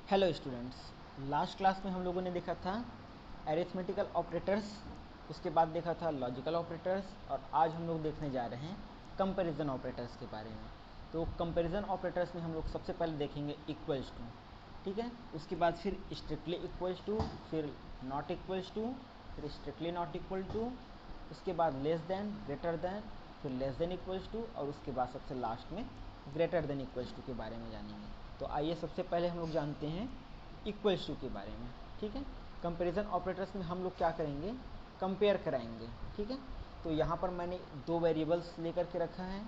Hello students, last class में हम लोगों ने देखा था अरिथमेटिकल ऑपरेटर्स, उसके बाद देखा था लॉजिकल ऑपरेटर्स, और आज हम लोग देखने जा रहे हैं कंपैरिजन ऑपरेटर्स के बारे में। तो कंपैरिजन ऑपरेटर्स में हम लोग सबसे पहले देखेंगे इक्वल्स टू, ठीक है। उसके बाद फिर स्ट्रिक्टली इक्वल्स टू, फिर नॉट इक्वल्स टू, फिर स्ट्रिक्टली नॉट इक्वल टू, उसके बाद लेस देन, ग्रेटर देन, फिर लेस देन इक्वल्स टू, और उसके बाद सबसे लास्ट में ग्रेटर देन इक्वल्स टू के बारे में जानेंगे। तो आइए सबसे पहले हम लोग जानते हैं इक्वल्स टू के बारे में, ठीक है। कंपैरिजन ऑपरेटर्स में हम लोग क्या करेंगे, कंपेयर कराएंगे, ठीक है। तो यहाँ पर मैंने दो वेरिएबल्स लेकर के रखा है,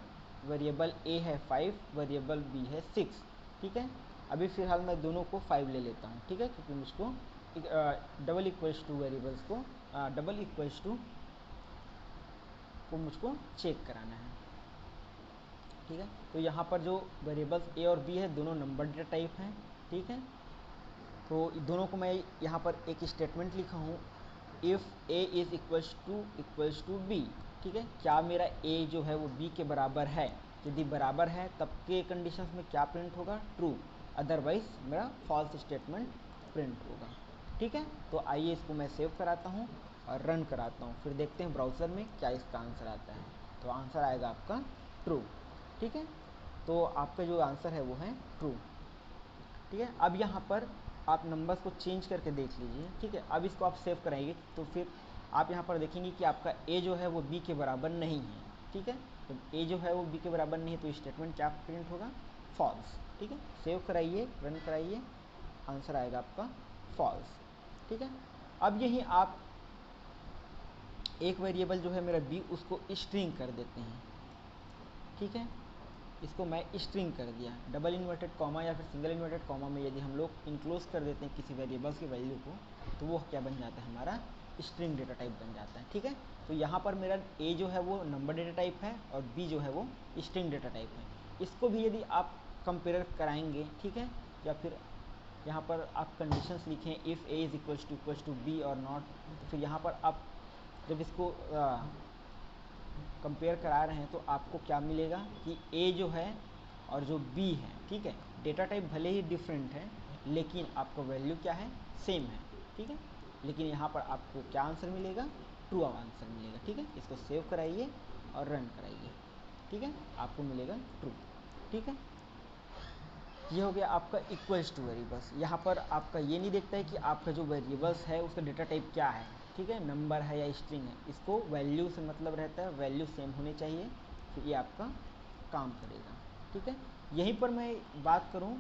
वेरिएबल ए है 5, वेरिएबल बी है 6, ठीक है। अभी फ़िलहाल मैं दोनों को 5 ले लेता हूँ, ठीक है, क्योंकि मुझको डबल इक्वल्स टू वेरिएबल्स को डबल इक्वल्स टू को मुझको चेक कराना है, ठीक है। तो यहाँ पर जो वेरिएबल्स ए और बी है दोनों नंबर डेटा टाइप हैं, ठीक है। तो दोनों को मैं यहाँ पर एक स्टेटमेंट लिखा हूँ, if A is equals to B, ठीक है। क्या मेरा ए जो है वो बी के बराबर है? यदि बराबर है तब के कंडीशंस में क्या प्रिंट होगा? ट्रू, अदरवाइज मेरा फॉल्स स्टेटमेंट प्रिंट होगा, ठीक है। तो आइए इसको मैं सेव कराता हूँ और रन कराता हूँ, फिर देखते हैं ब्राउज़र में क्या इसका आंसर आता है। तो आंसर आएगा आपका ट्रू, ठीक है। तो आपका जो आंसर है वो है ट्रू, ठीक है। अब यहाँ पर आप नंबर्स को चेंज करके देख लीजिए, ठीक है। अब इसको आप सेव कराएंगे तो फिर आप यहाँ पर देखेंगे कि आपका ए जो है वो बी के बराबर नहीं है, ठीक है। जब ए जो है वो बी के बराबर नहीं है तो स्टेटमेंट क्या प्रिंट होगा? फॉल्स, ठीक है। सेव कराइए, रन कराइए, आंसर आएगा आपका फॉल्स, ठीक है। अब यही आप एक वेरिएबल जो है मेरा बी उसको स्ट्रिंग कर देते हैं, ठीक है। इसको मैं स्ट्रिंग कर दिया, डबल इन्वर्टेड कॉमा या फिर सिंगल इन्वर्टेड कॉमा में यदि हम लोग इनक्लोज कर देते हैं किसी वेरिएबल्स की वैल्यू को तो वो क्या बन जाता है? हमारा स्ट्रिंग डेटा टाइप बन जाता है, ठीक है। तो यहाँ पर मेरा ए जो है वो नंबर डेटा टाइप है और बी जो है वो स्ट्रिंग डेटा टाइप है। इसको भी यदि आप कंपेयर कराएंगे, ठीक है, या फिर यहाँ पर आप कंडीशंस लिखें if A is equals to B और नॉट, तो फिर यहाँ पर आप जब इसको कंपेयर करा रहे हैं तो आपको क्या मिलेगा कि ए जो है और जो बी है, ठीक है, डेटा टाइप भले ही डिफरेंट है लेकिन आपका वैल्यू क्या है? सेम है, ठीक है। लेकिन यहाँ पर आपको क्या आंसर मिलेगा? ट्रू आंसर मिलेगा, ठीक है। इसको सेव कराइए और रन कराइए, ठीक है, आपको मिलेगा ट्रू, ठीक है। ये हो गया आपका इक्वल्स टू वेरिएबल्स। यहाँ पर आपका ये नहीं देखता है कि आपका जो वेरिएबल्स है उसका डेटा टाइप क्या है, ठीक है, नंबर है या स्ट्रिंग है। इसको वैल्यू से मतलब रहता है, वैल्यू सेम होनी चाहिए, तो ये आपका काम करेगा, ठीक है। यहीं पर मैं बात करूँ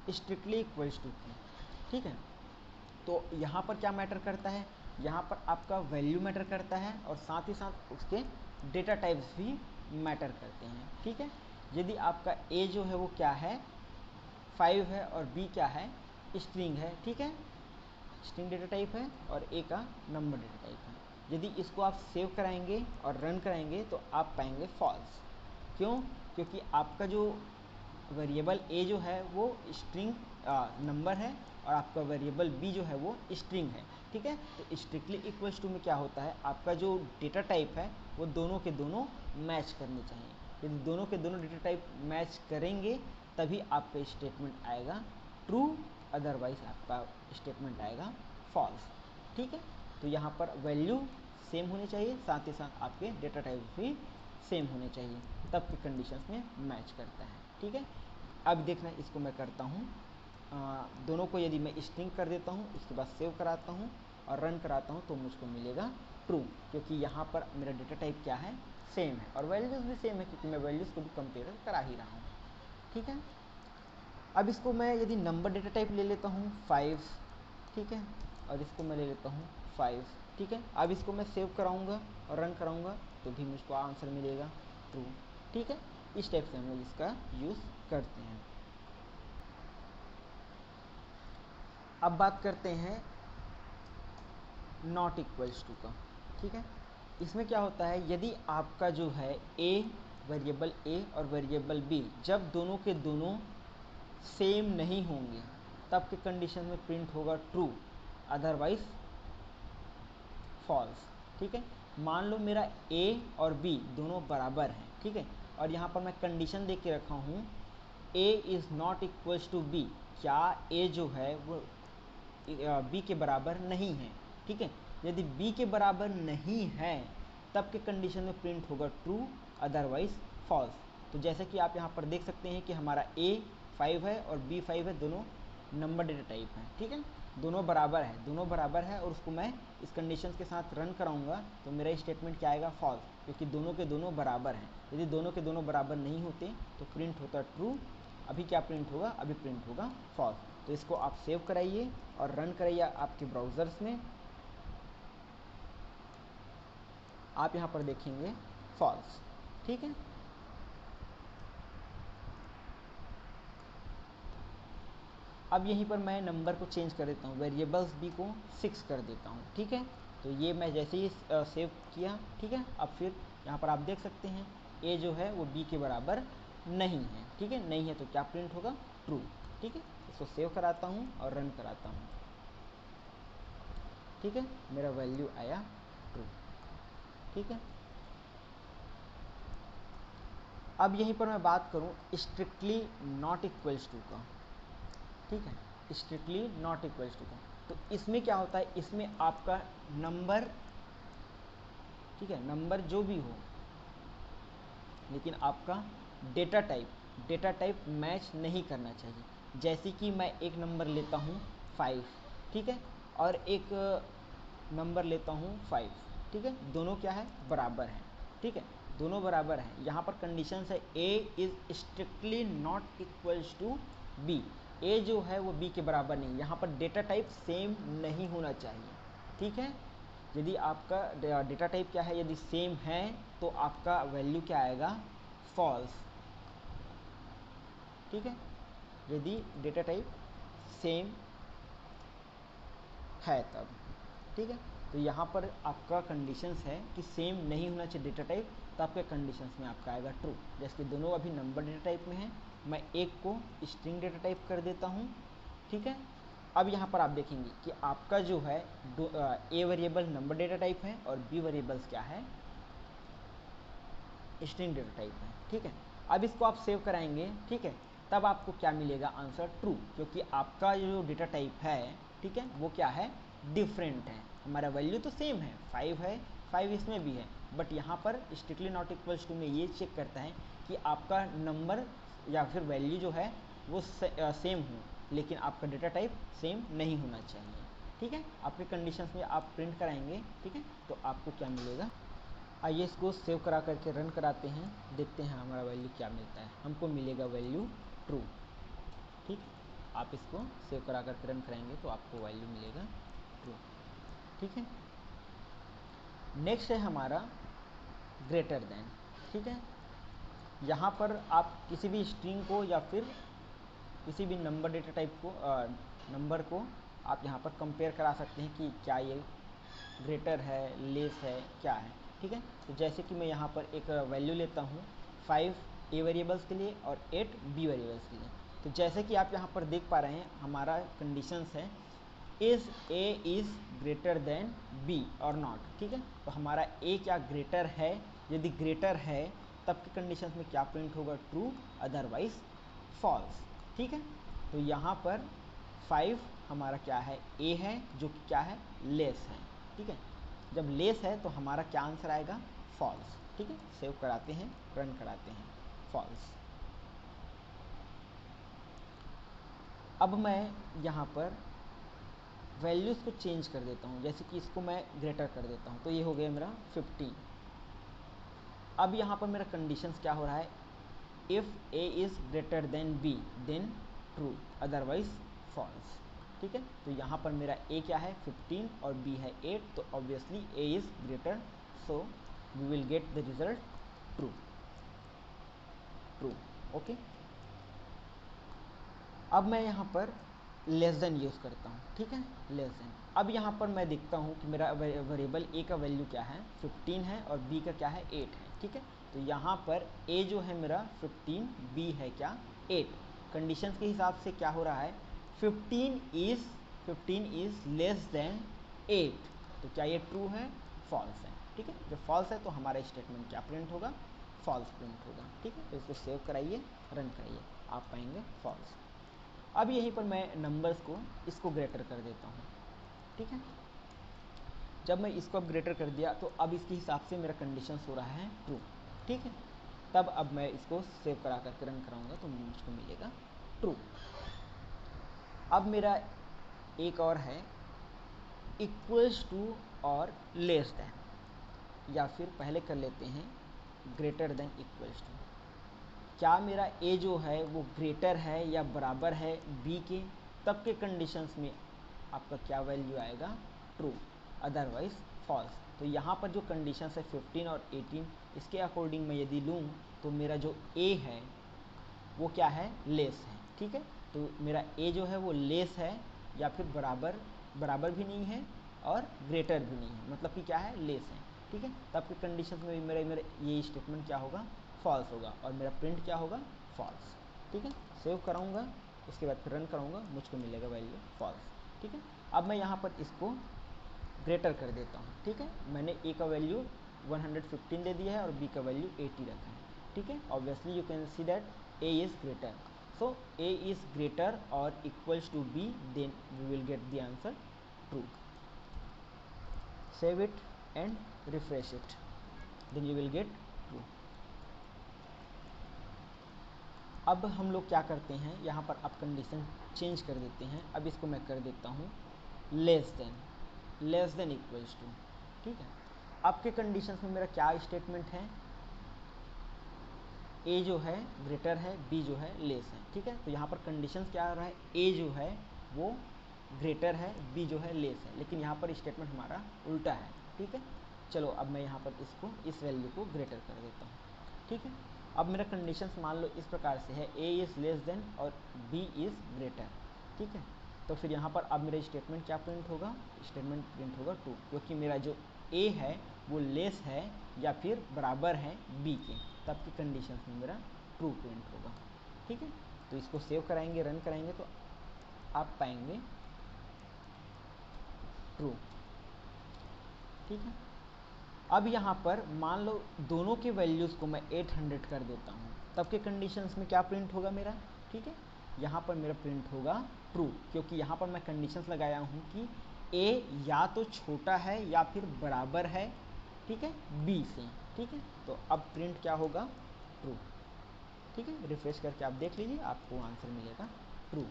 स्ट्रिक्टली इक्वल्स टू की, ठीक है, तो यहाँ पर क्या मैटर करता है? यहाँ पर आपका वैल्यू मैटर करता है और साथ ही साथ उसके डेटा टाइप्स भी मैटर करते हैं, ठीक है। यदि आपका ए जो है वो क्या है? 5 है और बी क्या है? स्ट्रिंग है, ठीक है, स्ट्रिंग डेटा टाइप है और ए का नंबर डेटा टाइप है। यदि इसको आप सेव कराएंगे और रन कराएंगे तो आप पाएंगे फॉल्स। क्यों? क्योंकि आपका जो वेरिएबल ए जो है वो स्ट्रिंग नंबर है और आपका वेरिएबल बी जो है वो स्ट्रिंग है, ठीक है। तो स्ट्रिक्टली इक्वल्स टू में क्या होता है? आपका जो डेटा टाइप है वो दोनों के दोनों मैच करने चाहिए। यदि दोनों के दोनों डेटा टाइप मैच करेंगे तभी आपका स्टेटमेंट आएगा ट्रू, अदरवाइज आपका स्टेटमेंट आएगा फॉल्स, ठीक है। तो यहाँ पर वैल्यू सेम होनी चाहिए, साथ ही साथ आपके डेटा टाइप भी सेम होने चाहिए, तब के कंडीशंस में मैच करता है, ठीक है। अब देखना इसको मैं करता हूँ, दोनों को यदि मैं स्ट्रिंग कर देता हूँ उसके बाद सेव कराता हूँ और रन कराता हूँ तो मुझको मिलेगा ट्रू, क्योंकि यहाँ पर मेरा डेटा टाइप क्या है? सेम है और वैल्यूज़ भी सेम है, क्योंकि मैं वैल्यूज़ को भी कंपेयर करा ही रहा हूँ, ठीक है। अब इसको मैं यदि नंबर डेटा टाइप ले लेता हूँ 5, ठीक है, और इसको मैं ले लेता हूँ 5, ठीक है। अब इसको मैं सेव कराऊंगा और रन कराऊंगा तो भी मुझको आंसर मिलेगा ट्रू, ठीक है। इस टाइप से हम लोग इसका यूज़ करते हैं। अब बात करते हैं नॉट इक्वल्स टू का, ठीक है। इसमें क्या होता है? यदि आपका जो है वेरिएबल ए और वेरिएबल बी जब दोनों के दोनों सेम नहीं होंगे तब के कंडीशन में प्रिंट होगा ट्रू, अदरवाइज फॉल्स, ठीक है। मान लो मेरा ए और बी दोनों बराबर हैं, ठीक है, और यहाँ पर मैं कंडीशन दे के रखा हूँ a is not equals to b, क्या a जो है वो b के बराबर नहीं है, ठीक है। यदि b के बराबर नहीं है तब के कंडीशन में प्रिंट होगा ट्रू, अदरवाइज फॉल्स। तो जैसे कि आप यहाँ पर देख सकते हैं कि हमारा a 5 है और b 5 है, दोनों नंबर डेटा टाइप हैं, ठीक है, दोनों बराबर है और उसको मैं इस कंडीशन के साथ रन कराऊंगा तो मेरा स्टेटमेंट क्या आएगा, फॉल्स, क्योंकि दोनों के दोनों बराबर हैं। यदि दोनों के दोनों बराबर नहीं होते तो प्रिंट होता ट्रू। अभी क्या प्रिंट होगा, अभी प्रिंट होगा फॉल्स। तो इसको आप सेव कराइए और रन कराइए आपके ब्राउज़र्स में। आप यहाँ पर देखेंगे फॉल्स, ठीक है। अब यहीं पर मैं नंबर को चेंज कर देता हूँ, वेरिएबल्स b को 6 कर देता हूँ, ठीक है। तो ये मैं जैसे ही सेव किया, ठीक है। अब फिर यहाँ पर आप देख सकते हैं a जो है वो b के बराबर नहीं है, ठीक है, नहीं है तो क्या प्रिंट होगा, ट्रू, ठीक है। इसको सेव कराता हूँ और रन कराता हूँ, ठीक है, मेरा वैल्यू आया ट्रू, ठीक है। अब यहीं पर मैं बात करूँ स्ट्रिक्टली नॉट इक्वल्स टू का, ठीक है, स्ट्रिक्टली नॉट इक्वल्स टू का। तो इसमें क्या होता है, इसमें आपका नंबर, ठीक है, नंबर जो भी हो लेकिन आपका डेटा टाइप मैच नहीं करना चाहिए। जैसे कि मैं एक नंबर लेता हूँ 5, ठीक है, और एक नंबर लेता हूँ 5, ठीक है, दोनों क्या है, बराबर हैं, ठीक है, दोनों बराबर हैं। यहाँ पर कंडीशंस है a is strictly not equals to b, a जो है वो b के बराबर नहीं, यहाँ पर डेटा टाइप सेम नहीं होना चाहिए, ठीक है। यदि आपका डेटा टाइप क्या है, यदि सेम है तो आपका वैल्यू क्या आएगा, फॉल्स, ठीक है, यदि डेटा टाइप सेम है तब, ठीक है। तो यहाँ पर आपका कंडीशंस है कि सेम नहीं होना चाहिए डेटा टाइप, तो आपके कंडीशंस में आपका आएगा ट्रू। जैसे कि दोनों अभी नंबर डेटा टाइप में है, मैं एक को स्ट्रिंग डेटा टाइप कर देता हूँ, ठीक है। अब यहाँ पर आप देखेंगे कि आपका जो है a variable number data type है और बी वेरिएबल्स क्या है, स्ट्रिंग डेटा टाइप है, ठीक है। अब इसको आप सेव कराएंगे, ठीक है, तब आपको क्या मिलेगा, आंसर ट्रू, क्योंकि आपका जो डेटा टाइप है, ठीक है, वो क्या है, डिफरेंट है। हमारा वैल्यू तो सेम है, 5 है, 5 इसमें भी है, बट यहाँ पर स्ट्रिक्टली नॉट इक्वल्स टू में ये चेक करता है कि आपका नंबर या फिर वैल्यू जो है वो सेम हो, लेकिन आपका डेटा टाइप सेम नहीं होना चाहिए, ठीक है। आपके कंडीशंस में आप प्रिंट कराएंगे, ठीक है, तो आपको क्या मिलेगा। आइए इसको सेव करा करके रन कराते हैं, देखते हैं हमारा वैल्यू क्या मिलता है। हमको मिलेगा वैल्यू ट्रू, ठीक। आप इसको सेव करा करके रन कराएंगे तो आपको वैल्यू मिलेगा ट्रू, ठीक है। नेक्स्ट है हमारा ग्रेटर देन, ठीक है। यहाँ पर आप किसी भी स्ट्रिंग को या फिर किसी भी नंबर डेटा टाइप को नंबर को आप यहाँ पर कंपेयर करा सकते हैं कि क्या ये ग्रेटर है, लेस है, क्या है, ठीक है। तो जैसे कि मैं यहाँ पर एक वैल्यू लेता हूँ 5 ए वेरिएबल्स के लिए और 8 बी वेरिएबल्स के लिए। तो जैसे कि आप यहाँ पर देख पा रहे हैं हमारा कंडीशंस है is A is greater than B और नॉट, ठीक है। तो हमारा ए क्या ग्रेटर है, यदि ग्रेटर है तब की कंडीशंस में क्या प्रिंट होगा, ट्रू, अदरवाइज फॉल्स, ठीक है। तो यहाँ पर 5 हमारा क्या है, ए है, जो कि क्या है, लेस है, ठीक है। जब लेस है तो हमारा क्या आंसर आएगा, फॉल्स, ठीक है। सेव कराते हैं, रन कराते हैं, फॉल्स। अब मैं यहाँ पर वैल्यूज़ को चेंज कर देता हूँ, जैसे कि इसको मैं ग्रेटर कर देता हूँ, तो ये हो गया मेरा 15। अब यहाँ पर मेरा कंडीशंस क्या हो रहा है, if A is greater than B then true, otherwise false, ठीक है। तो यहाँ पर मेरा ए क्या है 15 और बी है 8, तो obviously A is greater, so we will get the result true, true, okay. अब मैं यहाँ पर लेस देन यूज़ करता हूँ, ठीक है, लेस देन। अब यहाँ पर मैं देखता हूँ कि मेरा वेरिएबल ए का वैल्यू क्या है, 15 है और बी का क्या है, 8 है, ठीक है। तो यहाँ पर ए जो है मेरा 15, बी है क्या, 8। कंडीशंस के हिसाब से क्या हो रहा है, 15 इज़ लेस देन 8, तो क्या ये ट्रू है, फॉल्स है, ठीक है। जब फॉल्स है तो हमारा स्टेटमेंट क्या प्रिंट होगा, फॉल्स प्रिंट होगा, ठीक है। तो इसको सेव कराइए, रन कराइए। आप पाएंगे फॉल्स। अब यहीं पर मैं नंबर्स को इसको ग्रेटर कर देता हूँ, ठीक है। जब मैं इसको अब ग्रेटर कर दिया तो अब इसके हिसाब से मेरा कंडीशन हो रहा है ट्रू, ठीक है। तब अब मैं इसको सेव करा करके रन कराऊंगा तो मुझको मिलेगा ट्रू। अब मेरा एक और है इक्वल्स टू और लेस दैन, या फिर पहले कर लेते हैं ग्रेटर देन इक्वल्स टू। क्या मेरा ए जो है वो ग्रेटर है या बराबर है बी के, तब के कंडीशंस में आपका क्या वैल्यू आएगा ट्रू, अदरवाइज फॉल्स। तो यहाँ पर जो कंडीशंस है 15 और 18, इसके अकॉर्डिंग मैं यदि लूँ तो मेरा जो ए है वो क्या है लेस है, ठीक है। तो मेरा ए जो है वो लेस है या फिर बराबर भी नहीं है और ग्रेटर भी नहीं है, मतलब कि क्या है लेस है, ठीक है। तब के कंडीशन में मेरा ये स्टेटमेंट क्या होगा फॉल्स होगा और मेरा प्रिंट क्या होगा फॉल्स, ठीक है। सेव कराऊंगा, उसके बाद फिर रन कराऊंगा, मुझको मिलेगा वैल्यू फॉल्स, ठीक है। अब मैं यहाँ पर इसको ग्रेटर कर देता हूँ, ठीक है। मैंने ए का वैल्यू 115 दे दिया है और बी का वैल्यू 80 रखा है, ठीक है। Obviously you can see that A is greater, so A is greater or equals to B, then we will get the answer true. Save it and refresh it, then you will get true। अब हम लोग क्या करते हैं, यहाँ पर अब condition change कर देते हैं। अब इसको मैं कर देता हूँ लेस देन इक्वल्स टू, ठीक है। आपके कंडीशन में मेरा क्या स्टेटमेंट है, ए जो है ग्रेटर है, बी जो है लेस है, ठीक है। तो यहाँ पर कंडीशन क्या आ रहा है, ए जो है वो ग्रेटर है, बी जो है लेस है, लेकिन यहाँ पर स्टेटमेंट हमारा उल्टा है, ठीक है। चलो अब मैं यहाँ पर इसको इस वैल्यू को ग्रेटर कर देता हूँ, ठीक है। अब मेरा कंडीशंस मान लो इस प्रकार से है, ए इज़ लेस देन और बी इज़ ग्रेटर, ठीक है। तो फिर यहाँ पर अब मेरा स्टेटमेंट क्या प्रिंट होगा, स्टेटमेंट प्रिंट होगा ट्रू, क्योंकि मेरा जो ए है वो लेस है या फिर बराबर है बी के, तब की कंडीशन में मेरा ट्रू प्रिंट होगा, ठीक है। तो इसको सेव कराएंगे, रन कराएंगे तो आप पाएंगे ट्रू, ठीक है। अब यहाँ पर मान लो दोनों के वैल्यूज़ को मैं 800 कर देता हूँ, तब के कंडीशंस में क्या प्रिंट होगा मेरा, ठीक है। यहाँ पर मेरा प्रिंट होगा ट्रू, क्योंकि यहाँ पर मैं कंडीशंस लगाया हूँ कि ए या तो छोटा है या फिर बराबर है, ठीक है, बी से, ठीक है। तो अब प्रिंट क्या होगा ट्रू, ठीक है। रिफ्रेश करके आप देख लीजिए, आपको आंसर मिलेगा ट्रू।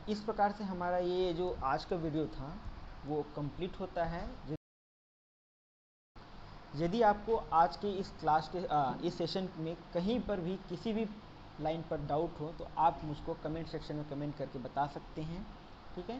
इस प्रकार से हमारा ये जो आज का वीडियो था वो कंप्लीट होता है। यदि आपको आज के इस क्लास के इस सेशन में कहीं पर भी किसी भी लाइन पर डाउट हो तो आप मुझको कमेंट सेक्शन में कमेंट करके बता सकते हैं, ठीक है।